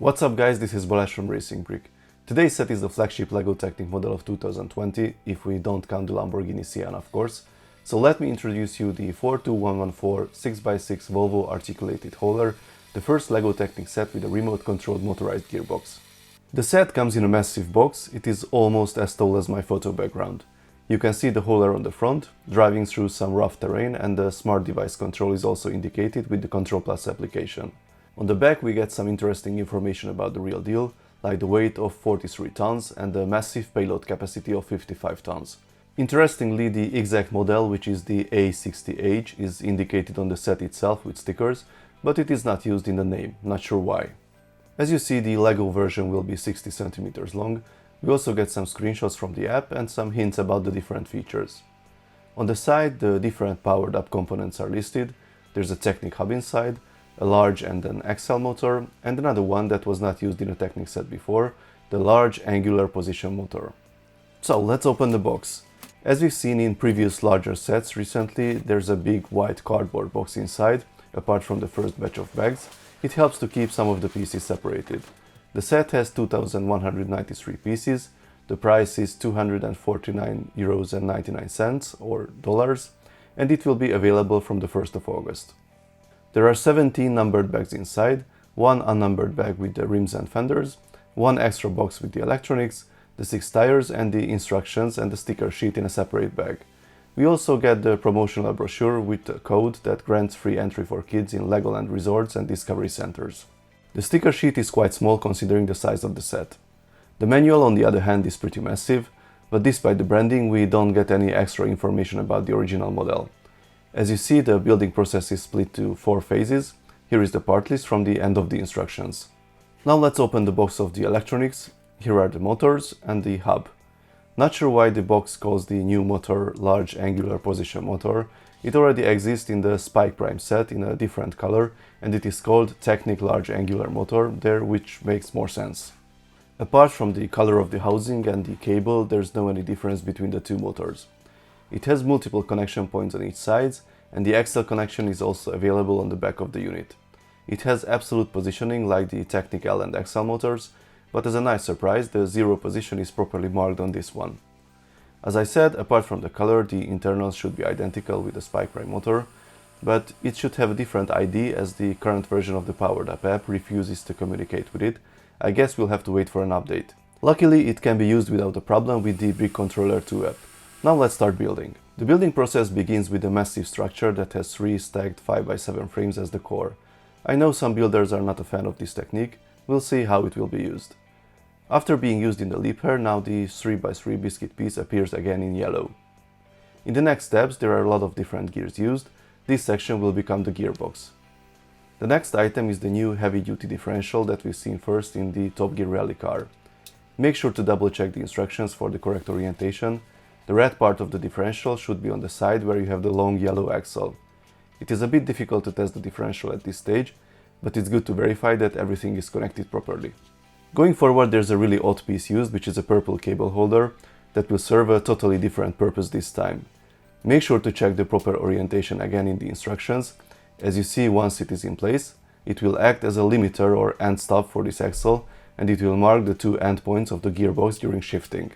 What's up guys, this is Balázs from Racing Brick. Today's set is the flagship LEGO Technic model of 2020, if we don't count the Lamborghini Sienna of course. So let me introduce you the 42114 6x6 Volvo Articulated Hauler, the first LEGO Technic set with a remote controlled motorized gearbox. The set comes in a massive box. It is almost as tall as my photo background. You can see the hauler on the front, driving through some rough terrain, and the smart device control is also indicated with the Control Plus application. On the back we get some interesting information about the real deal, like the weight of 43 tons and the massive payload capacity of 55 tons. Interestingly, the exact model, which is the A60H, is indicated on the set itself with stickers, but it is not used in the name, not sure why. As you see, the LEGO version will be 60 centimeters long. We also get some screenshots from the app and some hints about the different features. On the side, the different powered up components are listed. There's a Technic hub inside, a large and an axle motor, and another one that was not used in a Technic set before, the large angular position motor. So let's open the box. As we've seen in previous larger sets recently, there's a big white cardboard box inside, apart from the first batch of bags. It helps to keep some of the pieces separated. The set has 2,193 pieces, the price is €249.99 or dollars, and it will be available from the 1st of August. There are 17 numbered bags inside, one unnumbered bag with the rims and fenders, one extra box with the electronics, the 6 tires and the instructions and the sticker sheet in a separate bag. We also get the promotional brochure with a code that grants free entry for kids in Legoland resorts and discovery centers. The sticker sheet is quite small considering the size of the set. The manual on the other hand is pretty massive, but despite the branding we don't get any extra information about the original model. As you see, the building process is split to 4 phases. Here is the part list from the end of the instructions. Now let's open the box of the electronics. Here are the motors and the hub. Not sure why the box calls the new motor large angular position motor. It already exists in the Spike Prime set in a different color, and it is called Technic large angular motor there, which makes more sense. Apart from the color of the housing and the cable, there's no any difference between the two motors. It has multiple connection points on each side, and the axle connection is also available on the back of the unit. It has absolute positioning like the Technic L and XL motors, but as a nice surprise, the zero position is properly marked on this one. As I said, apart from the color, the internals should be identical with the Spike Prime motor, but it should have a different ID as the current version of the powered up app refuses to communicate with it. I guess we'll have to wait for an update. Luckily, it can be used without a problem with the Brick Controller 2 app. Now let's start building. The building process begins with a massive structure that has 3 stacked 5x7 frames as the core. I know some builders are not a fan of this technique. We'll see how it will be used. After being used in the leap here, now the 3x3 biscuit piece appears again in yellow. In the next steps, there are a lot of different gears used. This section will become the gearbox. The next item is the new heavy-duty differential that we've seen first in the Top Gear rally car. Make sure to double check the instructions for the correct orientation. The red part of the differential should be on the side where you have the long yellow axle. It is a bit difficult to test the differential at this stage, but it's good to verify that everything is connected properly. Going forward, there's a really odd piece used, which is a purple cable holder that will serve a totally different purpose this time. Make sure to check the proper orientation again in the instructions. As you see, once it is in place, it will act as a limiter or end stop for this axle, and it will mark the 2 end points of the gearbox during shifting.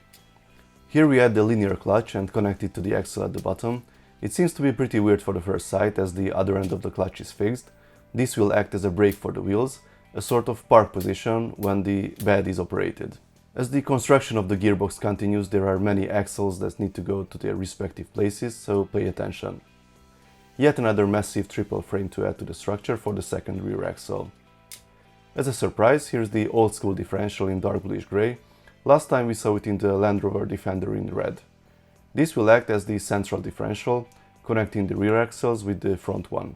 Here we add the linear clutch and connect it to the axle at the bottom. It seems to be pretty weird for the first sight as the other end of the clutch is fixed. This will act as a brake for the wheels, a sort of park position when the bed is operated. As the construction of the gearbox continues, there are many axles that need to go to their respective places, so pay attention. Yet another massive triple frame to add to the structure for the second rear axle. As a surprise, here's the old school differential in dark bluish grey. Last time we saw it in the Land Rover Defender in red. This will act as the central differential, connecting the rear axles with the front one.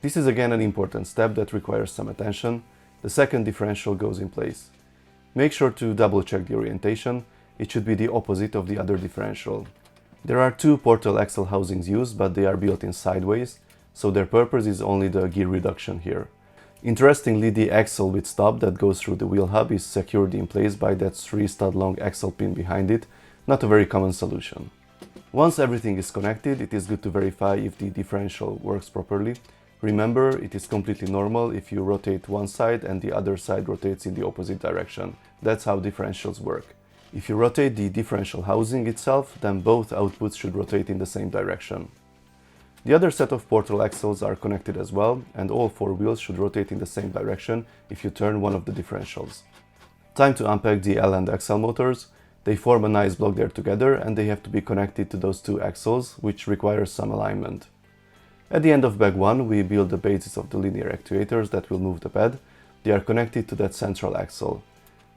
This is again an important step that requires some attention. The second differential goes in place. Make sure to double check the orientation. It should be the opposite of the other differential. There are 2 portal axle housings used, but they are built in sideways, so their purpose is only the gear reduction here. Interestingly, the axle with stop that goes through the wheel hub is secured in place by that 3 stud long axle pin behind it, not a very common solution. Once everything is connected, it is good to verify if the differential works properly. Remember, it is completely normal if you rotate one side and the other side rotates in the opposite direction. That's how differentials work. If you rotate the differential housing itself, then both outputs should rotate in the same direction. The other set of portal axles are connected as well, and all four wheels should rotate in the same direction if you turn one of the differentials. Time to unpack the L and XL motors. They form a nice block there together, and they have to be connected to those two axles, which requires some alignment. At the end of bag 1, we build the basis of the linear actuators that will move the bed. They are connected to that central axle.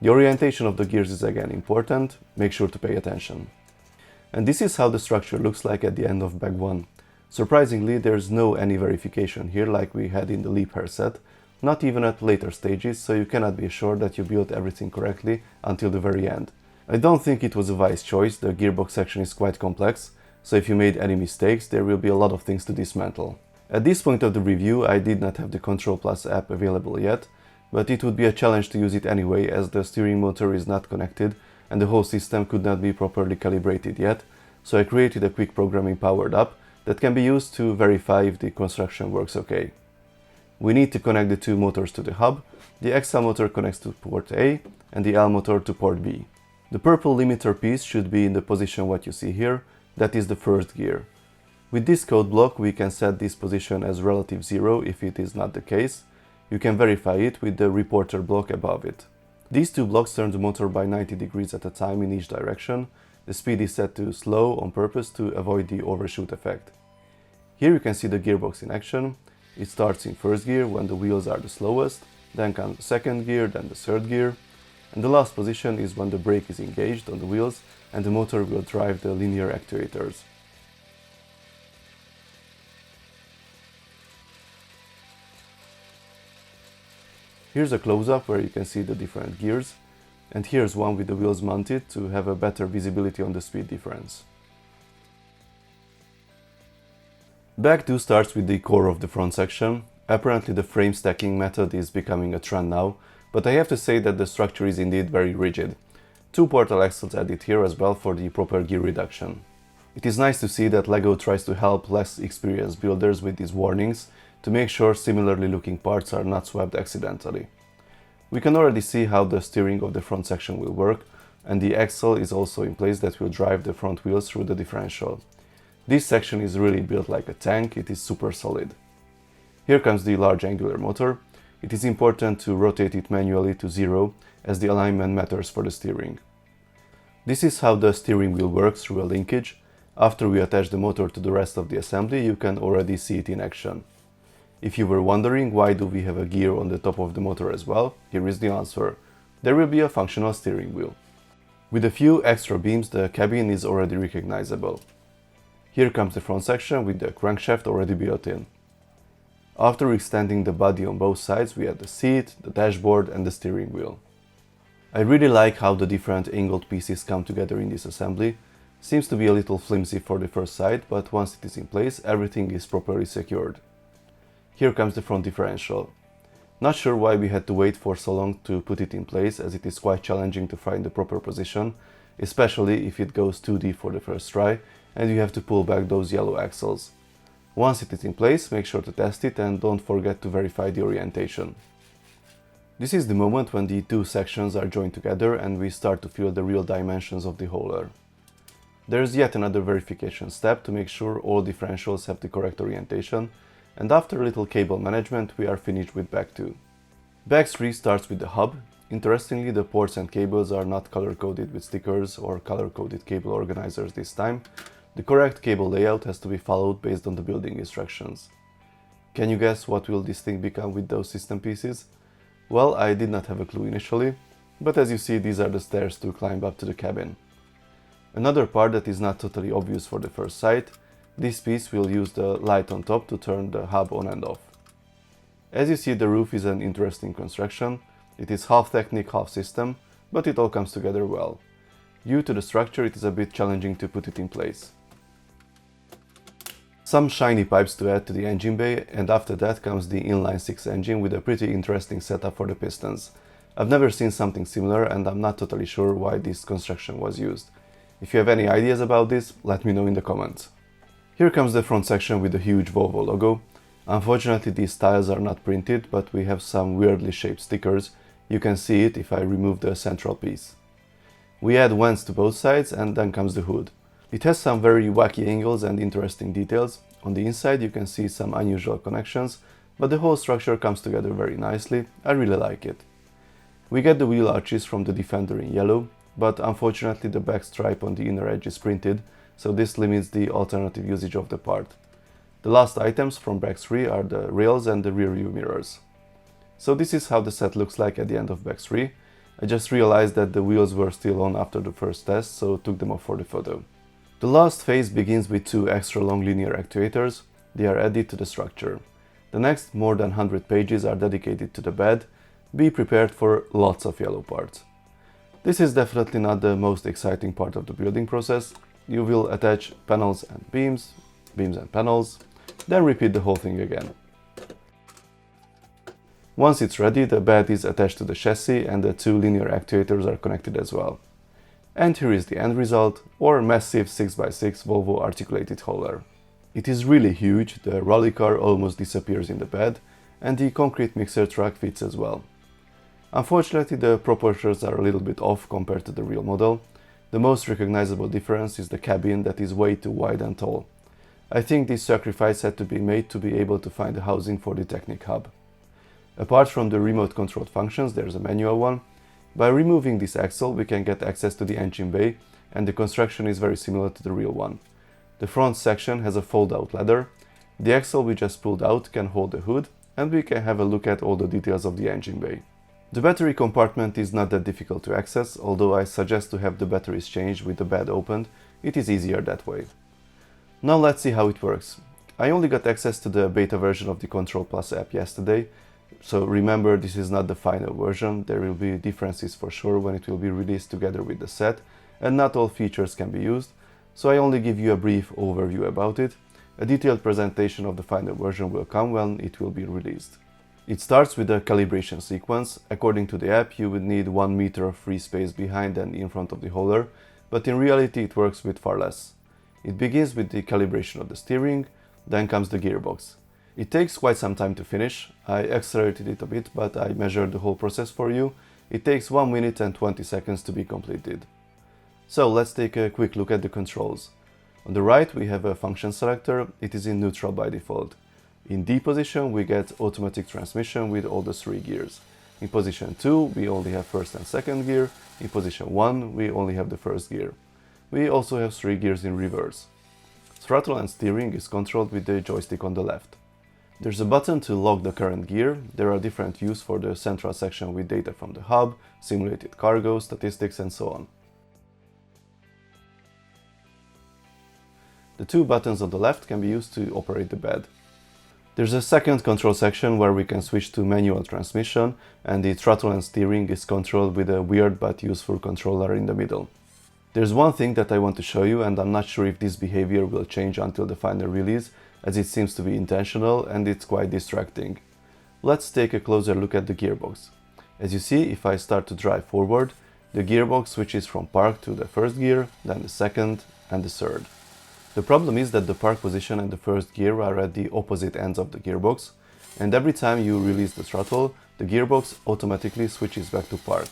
The orientation of the gears is again important, make sure to pay attention. And this is how the structure looks like at the end of bag 1. Surprisingly, there's no any verification here like we had in the leap hair set, not even at later stages, so you cannot be sure that you built everything correctly until the very end. I don't think it was a wise choice, the gearbox section is quite complex, so if you made any mistakes, there will be a lot of things to dismantle. At this point of the review, I did not have the Control Plus app available yet, but it would be a challenge to use it anyway as the steering motor is not connected and the whole system could not be properly calibrated yet, so I created a quick programming powered up that can be used to verify if the construction works okay. We need to connect the two motors to the hub. The XL motor connects to port A and the L motor to port B. The purple limiter piece should be in the position what you see here, that is the first gear. With this code block we can set this position as relative 0 if it is not the case. You can verify it with the reporter block above it. These two blocks turn the motor by 90 degrees at a time in each direction. The speed is set to slow on purpose to avoid the overshoot effect. Here you can see the gearbox in action. It starts in first gear when the wheels are the slowest, then comes the second gear, then the third gear, and the last position is when the brake is engaged on the wheels and the motor will drive the linear actuators. Here's a close-up where you can see the different gears, and here's one with the wheels mounted to have a better visibility on the speed difference. Bag 2 starts with the core of the front section. Apparently the frame stacking method is becoming a trend now, but I have to say that the structure is indeed very rigid. Two portal axles added here as well for the proper gear reduction. It is nice to see that LEGO tries to help less experienced builders with these warnings to make sure similarly looking parts are not swapped accidentally. We can already see how the steering of the front section will work, and the axle is also in place that will drive the front wheels through the differential. This section is really built like a tank, it is super solid. Here comes the large angular motor. It is important to rotate it manually to 0 as the alignment matters for the steering. This is how the steering wheel works through a linkage. After we attach the motor to the rest of the assembly, you can already see it in action. If you were wondering why do we have a gear on the top of the motor as well, here is the answer. There will be a functional steering wheel. With a few extra beams, the cabin is already recognizable. Here comes the front section with the crankshaft already built in. After extending the body on both sides, we add the seat, the dashboard and the steering wheel. I really like how the different angled pieces come together in this assembly. Seems to be a little flimsy for the first sight, but once it is in place, everything is properly secured. Here comes the front differential. Not sure why we had to wait for so long to put it in place, as it is quite challenging to find the proper position, especially if it goes too deep for the first try and you have to pull back those yellow axles. Once it is in place, make sure to test it and don't forget to verify the orientation. This is the moment when the two sections are joined together and we start to feel the real dimensions of the hauler. There is yet another verification step to make sure all differentials have the correct orientation, and after a little cable management we are finished with bag 2. Bag 3 starts with the hub. Interestingly, the ports and cables are not color-coded with stickers or color-coded cable organizers this time. The correct cable layout has to be followed based on the building instructions. Can you guess what will this thing become with those system pieces? Well, I did not have a clue initially, but as you see, these are the stairs to climb up to the cabin. Another part that is not totally obvious for the first sight, this piece will use the light on top to turn the hub on and off. As you see, the roof is an interesting construction. It is half Technic, half system, but it all comes together well. Due to the structure, it is a bit challenging to put it in place. Some shiny pipes to add to the engine bay, and after that comes the inline-6 engine with a pretty interesting setup for the pistons. I've never seen something similar and I'm not totally sure why this construction was used. If you have any ideas about this, let me know in the comments. Here comes the front section with the huge Volvo logo. Unfortunately, these tiles are not printed, but we have some weirdly shaped stickers. You can see it if I remove the central piece. We add vents to both sides, and then comes the hood. It has some very wacky angles and interesting details. On the inside you can see some unusual connections, but the whole structure comes together very nicely. I really like it. We get the wheel arches from the Defender in yellow, but unfortunately the back stripe on the inner edge is printed, so this limits the alternative usage of the part. The last items from Back 3 are the rails and the rear view mirrors. So this is how the set looks like at the end of Back 3. I just realized that the wheels were still on after the first test, so took them off for the photo. The last phase begins with 2 extra long linear actuators. They are added to the structure. The next more than 100 pages are dedicated to the bed. Be prepared for lots of yellow parts. This is definitely not the most exciting part of the building process. You will attach panels and beams and panels, then repeat the whole thing again. Once it's ready, the bed is attached to the chassis and the 2 linear actuators are connected as well. And here is the end result, or massive 6x6 Volvo Articulated Hauler. It is really huge, the rally car almost disappears in the bed, and the concrete mixer truck fits as well. Unfortunately, the proportions are a little bit off compared to the real model. The most recognizable difference is the cabin that is way too wide and tall. I think this sacrifice had to be made to be able to find the housing for the Technic hub. Apart from the remote controlled functions, there's a manual one. By removing this axle, we can get access to the engine bay, and the construction is very similar to the real one. The front section has a fold-out ladder. The axle we just pulled out can hold the hood, and we can have a look at all the details of the engine bay. The battery compartment is not that difficult to access, although I suggest to have the batteries changed with the bed opened. It is easier that way. Now let's see how it works. I only got access to the beta version of the Control Plus app yesterday, so remember, this is not the final version. There will be differences for sure when it will be released together with the set, and not all features can be used, so I only give you a brief overview about it. A detailed presentation of the final version will come when it will be released. It starts with a calibration sequence. According to the app, you would need 1 meter of free space behind and in front of the hauler, but in reality it works with far less. It begins with the calibration of the steering, then comes the gearbox. It takes quite some time to finish. I accelerated it a bit, but I measured the whole process for you. It takes 1 minute and 20 seconds to be completed. So let's take a quick look at the controls. On the right we have a function selector. It is in neutral by default. In D position we get automatic transmission with all the 3 gears. In position 2 we only have first and second gear. In position 1 we only have the first gear. We also have 3 gears in reverse. Throttle and steering is controlled with the joystick on the left. There's a button to lock the current gear. There are different views for the central section with data from the hub, simulated cargo, statistics and so on. The 2 buttons on the left can be used to operate the bed. There's a second control section where we can switch to manual transmission, and the throttle and steering is controlled with a weird but useful controller in the middle. There's one thing that I want to show you, and I'm not sure if this behavior will change until the final release, as it seems to be intentional and it's quite distracting. Let's take a closer look at the gearbox. As you see, if I start to drive forward, the gearbox switches from park to the first gear, then the second and the third. The problem is that the park position and the first gear are at the opposite ends of the gearbox, and every time you release the throttle, the gearbox automatically switches back to park.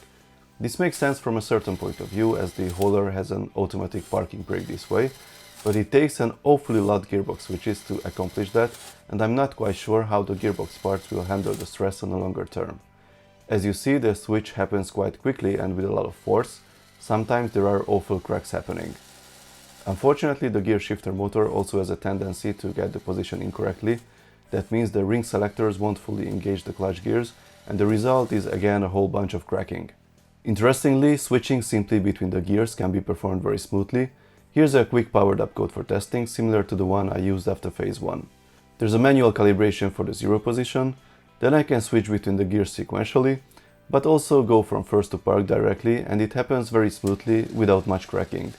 This makes sense from a certain point of view, as the hauler has an automatic parking brake this way, but it takes an awfully lot gearbox switches to accomplish that, and I'm not quite sure how the gearbox parts will handle the stress on a longer term. As you see, the switch happens quite quickly and with a lot of force. Sometimes there are awful cracks happening. Unfortunately, the gear shifter motor also has a tendency to get the position incorrectly. That means the ring selectors won't fully engage the clutch gears, and the result is again a whole bunch of cracking. Interestingly, switching simply between the gears can be performed very smoothly. Here's a quick powered up code for testing, similar to the one I used after phase 1. There's a manual calibration for the 0 position, then I can switch between the gears sequentially, but also go from first to park directly, and it happens very smoothly without much cracking.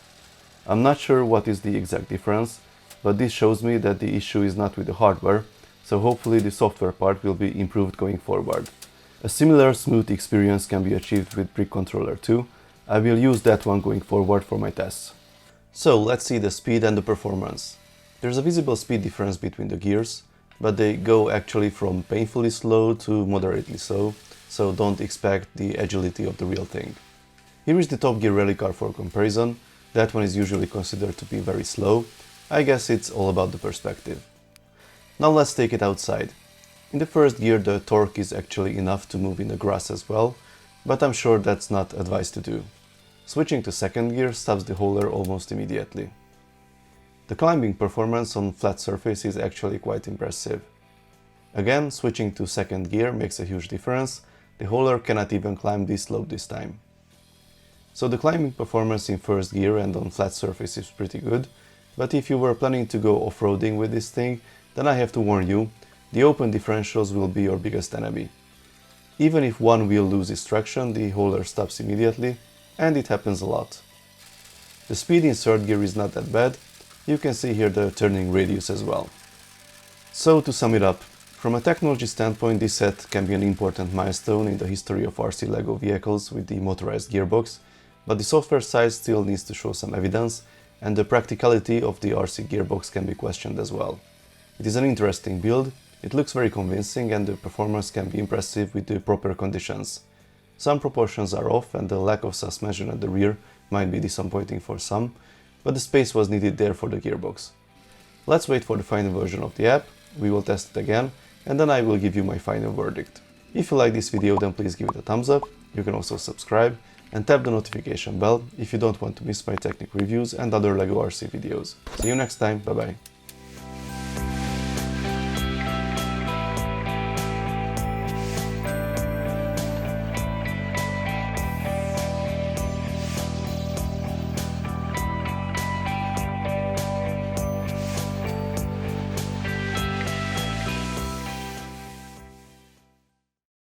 I'm not sure what is the exact difference, but this shows me that the issue is not with the hardware, so hopefully the software part will be improved going forward. A similar smooth experience can be achieved with Brick Controller 2. I will use that one going forward for my tests. So let's see the speed and the performance. There's a visible speed difference between the gears. but they go actually from painfully slow to moderately slow, so don't expect the agility of the real thing. Here is the Top Gear rally car for comparison. That one is usually considered to be very slow. I guess it's all about the perspective. Now let's take it outside. In the first gear the torque is actually enough to move in the grass as well, but I'm sure that's not advised to do. Switching to second gear stops the hauler almost immediately. The climbing performance on flat surface is actually quite impressive. Again, switching to second gear makes a huge difference. The hauler cannot even climb this slope this time. So the climbing performance in first gear and on flat surface is pretty good, but if you were planning to go off-roading with this thing, then I have to warn you, the open differentials will be your biggest enemy. Even if one wheel loses traction, the hauler stops immediately, and it happens a lot. The speed in third gear is not that bad. You can see here the turning radius as well. So to sum it up, from a technology standpoint, this set can be an important milestone in the history of RC LEGO vehicles with the motorized gearbox, but the software side still needs to show some evidence, and the practicality of the RC gearbox can be questioned as well. It is an interesting build, it looks very convincing, and the performance can be impressive with the proper conditions. Some proportions are off and the lack of suspension at the rear might be disappointing for some, but the space was needed there for the gearbox. Let's wait for the final version of the app, we will test it again, and then I will give you my final verdict. If you like this video, then please give it a thumbs up, you can also subscribe, and tap the notification bell if you don't want to miss my Technic reviews and other LEGO RC videos. See you next time, bye bye.